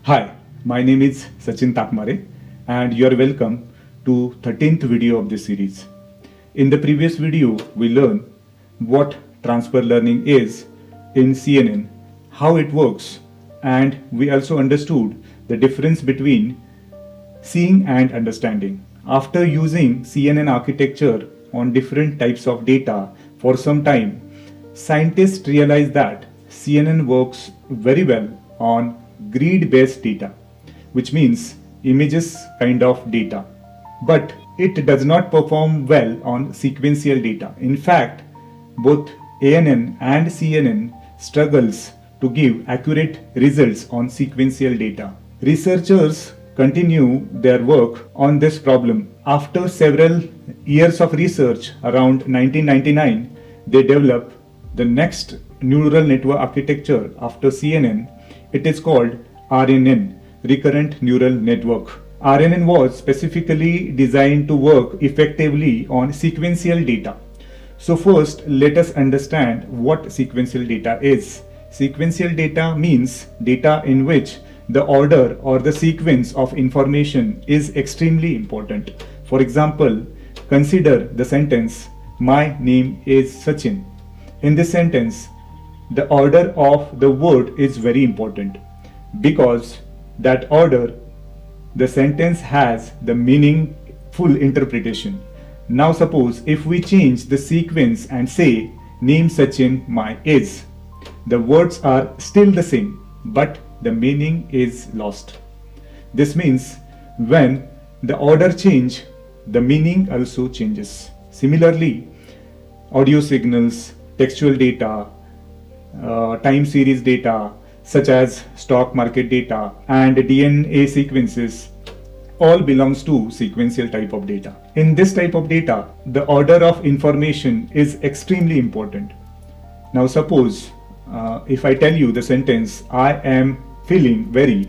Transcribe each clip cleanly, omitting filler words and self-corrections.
Hi, my name is Sachin Takmare and you are welcome to 13th video of this series. In the previous video, we learned what transfer learning is in CNN, how it works, and we also understood the difference between seeing and understanding. After using CNN architecture on different types of data for some time, scientists realized that CNN works very well on grid based data, which means images kind of data. But it does not perform well on sequential data. In fact, both ANN and CNN struggles to give accurate results on sequential data. Researchers continue their work on this problem. After several years of research, around 1999, they developed the next neural network architecture after CNN. It is called RNN, Recurrent Neural Network. RNN was specifically designed to work effectively on sequential data. So first, let us understand what sequential data is. Sequential data means data in which the order or the sequence of information is extremely important. For example, consider the sentence, "My name is Sachin." In this sentence, the order of the word is very important because that order, the sentence has the meaningful interpretation. Now suppose if we change the sequence and say name Sachin, my is, the words are still the same but the meaning is lost. This means when the order change, the meaning also changes. Similarly, audio signals, textual data, time series data such as stock market data and DNA sequences all belongs to sequential type of data. In this type of data, the order of information is extremely important. Now suppose if I tell you the sentence, "I am feeling very,"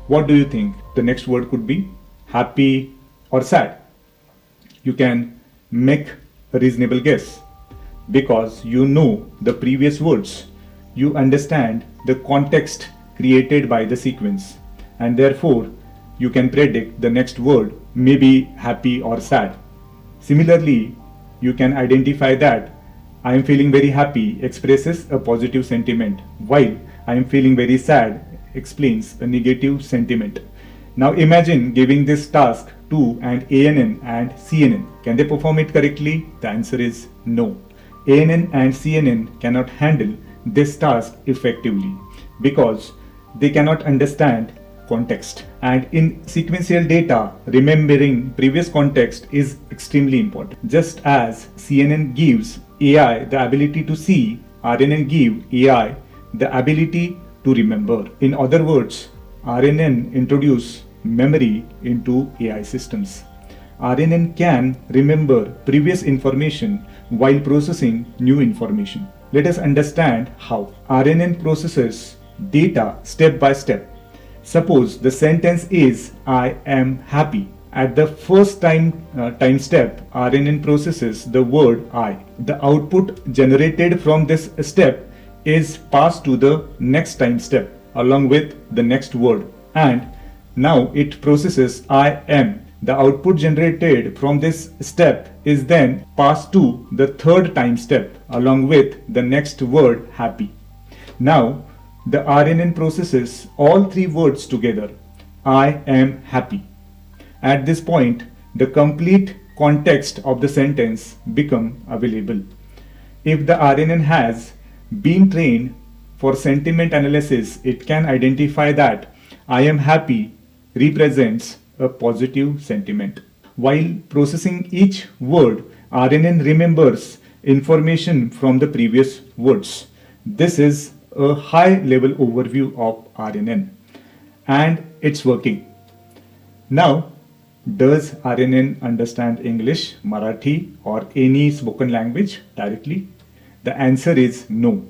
what do you think? The next word could be happy or sad. You can make a reasonable guess because you know the previous words. You understand the context created by the sequence, and therefore you can predict the next word may be happy or sad. Similarly, you can identify that "I am feeling very happy" expresses a positive sentiment, while "I am feeling very sad" explains a negative sentiment. Now imagine giving this task to an ANN and CNN. Can they perform it correctly? The answer is no. ANN and CNN cannot handle this task effectively because they cannot understand context. And in sequential data, remembering previous context is extremely important. Just as CNN gives AI the ability to see, RNN give AI the ability to remember. In other words, RNN introduce memory into AI systems. RNN can remember previous information while processing new information. Let us understand how. RNN processes data step by step. Suppose the sentence is "I am happy." At the first time step, RNN processes the word "I." The output generated from this step is passed to the next time step along with the next word, and now it processes "I am." The output generated from this step is then passed to the third time step along with the next word "happy." Now the RNN processes all three words together. "I am happy." At this point, the complete context of the sentence become available. If the RNN has been trained for sentiment analysis, it can identify that "I am happy" represents a positive sentiment. While processing each word, RNN remembers information from the previous words. This is a high level overview of RNN and it's working. Now, does RNN understand English, Marathi or any spoken language directly? The answer is no.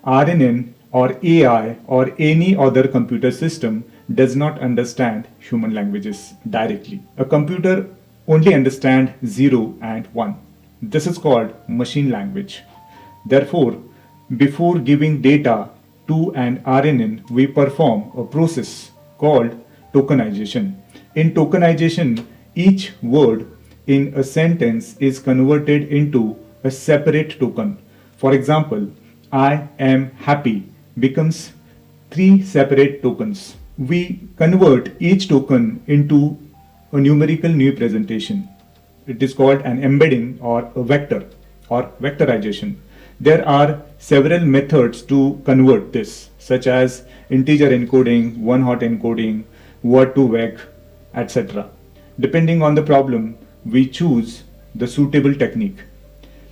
RNN or AI or any other computer system does not understand human languages directly. A computer only understands 0 and 1. This is called machine language. Therefore, before giving data to an RNN, we perform a process called tokenization. In tokenization, each word in a sentence is converted into a separate token. For example, I am happy becomes three separate tokens. We convert each token into a numerical new presentation. It is called an embedding or a vector or vectorization. There are several methods to convert this, such as integer encoding, one-hot encoding, word to vec, etc. Depending on the problem, we choose the suitable technique.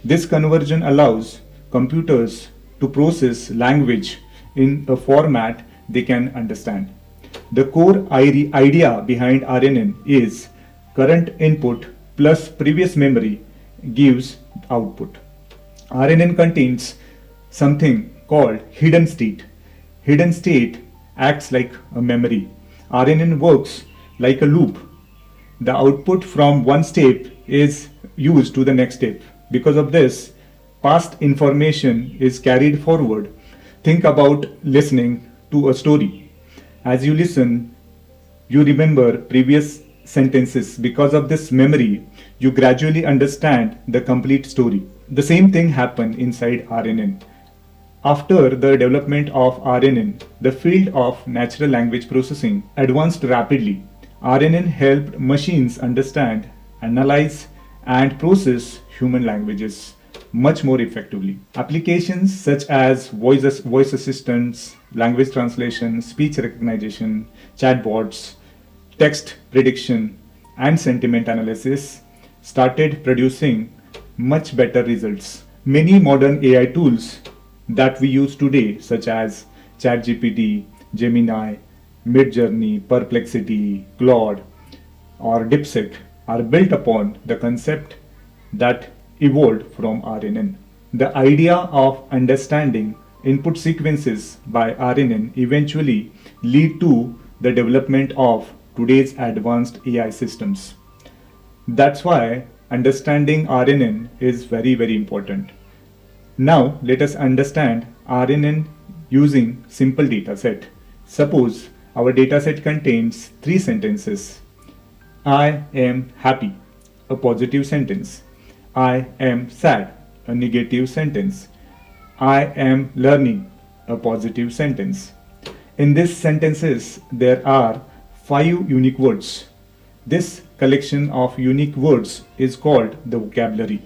This conversion allows computers to process language in a format they can understand. The core idea behind RNN is current input plus previous memory gives output. RNN contains something called hidden state. Hidden state acts like a memory. RNN works like a loop. The output from one step is used to the next step. Because of this, past information is carried forward. Think about listening to a story. As you listen, you remember previous sentences. Because of this memory, you gradually understand the complete story. The same thing happened inside RNN. After the development of RNN, the field of natural language processing advanced rapidly. RNN helped machines understand, analyze, and process human languages much more effectively. Applications such as voice assistants, language translation, speech recognition, chatbots, text prediction, and sentiment analysis started producing much better results. Many modern AI tools that we use today, such as ChatGPT, Gemini, Midjourney, Perplexity, Claude, or DeepSeek, are built upon the concept that evolved from RNN. The idea of understanding input sequences by RNN eventually lead to the development of today's advanced AI systems. That's why understanding RNN is very, very important. Now let us understand RNN using simple dataset. Suppose our dataset contains three sentences. I am happy, a positive sentence. I am sad, a negative sentence. I am learning, a positive sentence. In these sentences, there are 5 unique words. This collection of unique words is called the vocabulary.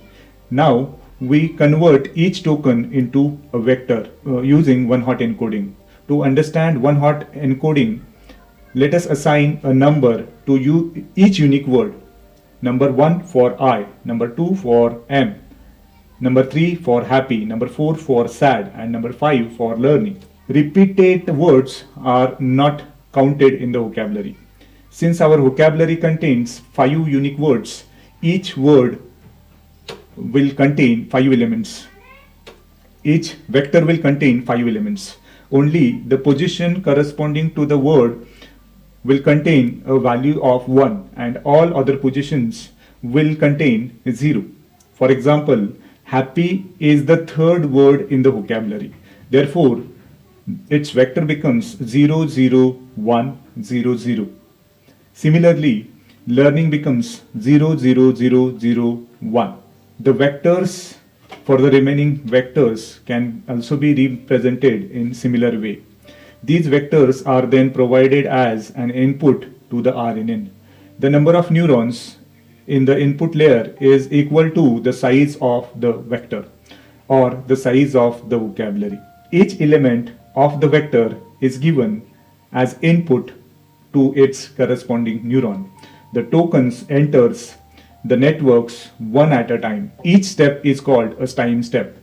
Now, we convert each token into a vector using one-hot encoding. To understand one-hot encoding, let us assign a number to each unique word. Number 1 for I, number 2 for am, number 3 for happy, number 4 for sad, and number 5 for learning. Repeated words are not counted in the vocabulary. Since our vocabulary contains 5 unique words, each word will contain 5 elements. Each vector will contain 5 elements. Only the position corresponding to the word will contain a value of 1 and all other positions will contain 0. For example, happy is the third word in the vocabulary. Therefore, its vector becomes 0, 0, 1, 0, 0. Similarly, learning becomes 0, 0, 0, 0, 1. The vectors for the remaining vectors can also be represented in similar way. These vectors are then provided as an input to the RNN. The number of neurons in the input layer is equal to the size of the vector or the size of the vocabulary. Each element of the vector is given as input to its corresponding neuron. The tokens enters the networks one at a time. Each step is called a time step.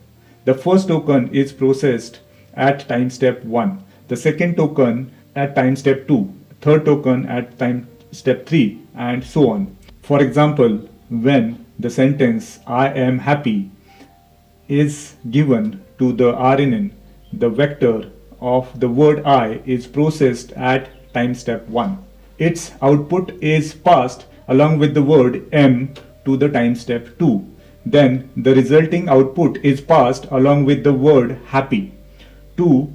The first token is processed at time step 1. The second token at time step 2, third token at time step 3, and so on. For example, when the sentence I am happy is given to the RNN, the vector of the word I is processed at time step 1. Its output is passed along with the word am to the time step 2. Then the resulting output is passed along with the word happy to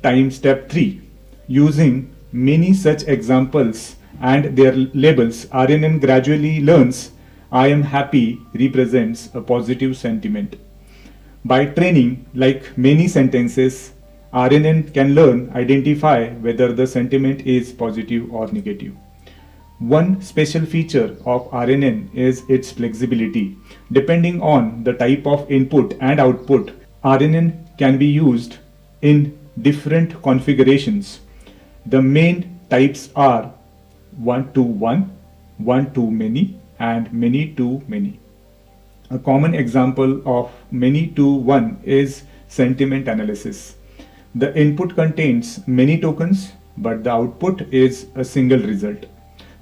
time step 3. Using many such examples and their labels, RNN gradually learns I am happy represents a positive sentiment. By training like many sentences, RNN can learn identify whether the sentiment is positive or negative. One special feature of RNN is its flexibility. Depending on the type of input and output, RNN can be used in different configurations. The main types are one-to-one, one-to-many, and many-to-many. A common example of many-to-one is sentiment analysis. The input contains many tokens, but the output is a single result.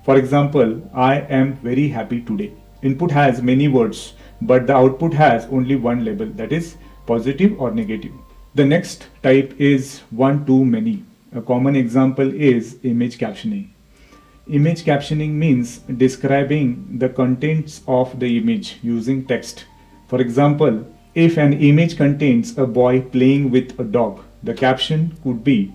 For example, I am very happy today. Input has many words, but the output has only one label, that is positive or negative. The next type is one-to-many. A common example is image captioning. Image captioning means describing the contents of the image using text. For example, if an image contains a boy playing with a dog, the caption could be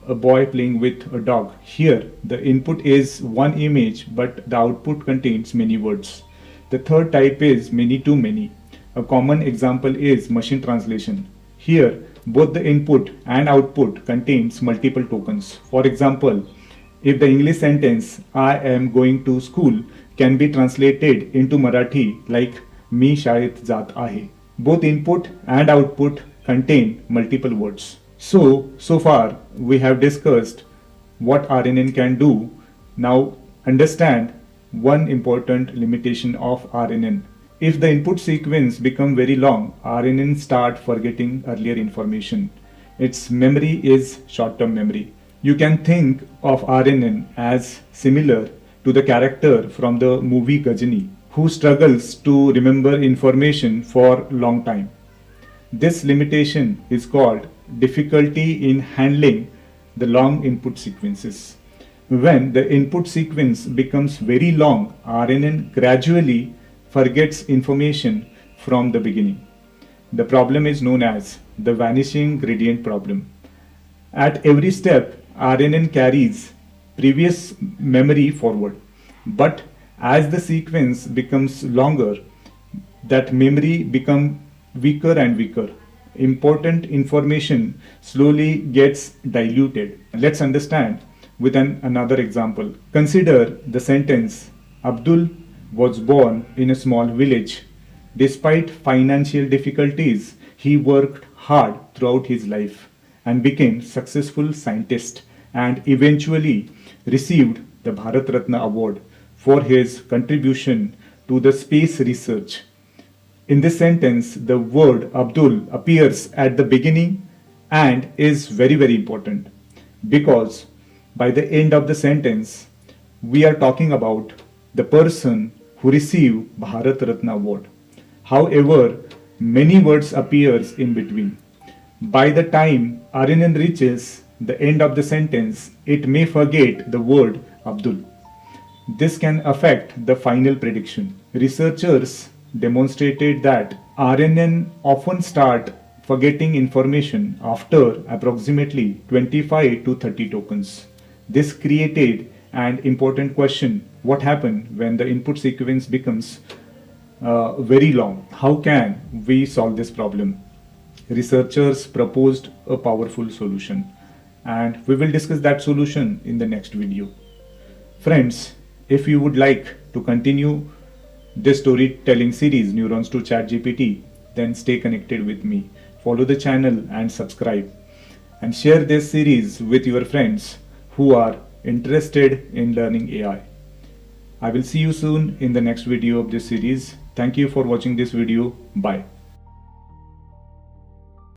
a boy playing with a dog. Here, the input is one image, but the output contains many words. The third type is many-to-many. A common example is machine translation. Here, both the input and output contains multiple tokens. For example, if the English sentence I am going to school can be translated into Marathi like मी शाळेत जात आहे. Both input and output contain multiple words. So far we have discussed what RNN can do. Now understand one important limitation of RNN. If the input sequence become very long, RNN start forgetting earlier information. Its memory is short-term memory. You can think of RNN as similar to the character from the movie Gajini, who struggles to remember information for long time. This limitation is called difficulty in handling the long input sequences. When the input sequence becomes very long, RNN gradually forgets information from the beginning. The problem is known as the vanishing gradient problem. At every step, RNN carries previous memory forward, but as the sequence becomes longer, that memory becomes weaker and weaker. Important information slowly gets diluted. Let's understand with another example. Consider the sentence, Abdul was born in a small village. Despite financial difficulties, he worked hard throughout his life and became successful scientist and eventually received the Bharat Ratna Award for his contribution to the space research. In this sentence, the word Abdul appears at the beginning and is very important because by the end of the sentence, we are talking about the person who received Bharat Ratna Award. However, many words appears in between. By the time RNN reaches the end of the sentence, it may forget the word Abdul. This can affect the final prediction. Researchers demonstrated that RNN often start forgetting information after approximately 25 to 30 tokens. This created an important question: what happens when the input sequence becomes very long? How can we solve this problem? Researchers proposed a powerful solution, and we will discuss that solution in the next video. Friends, if you would like to continue this storytelling series, Neurons to ChatGPT, then stay connected with me. Follow the channel and subscribe. And share this series with your friends who are interested in learning AI. I will see you soon in the next video of this series. Thank you for watching this video. Bye.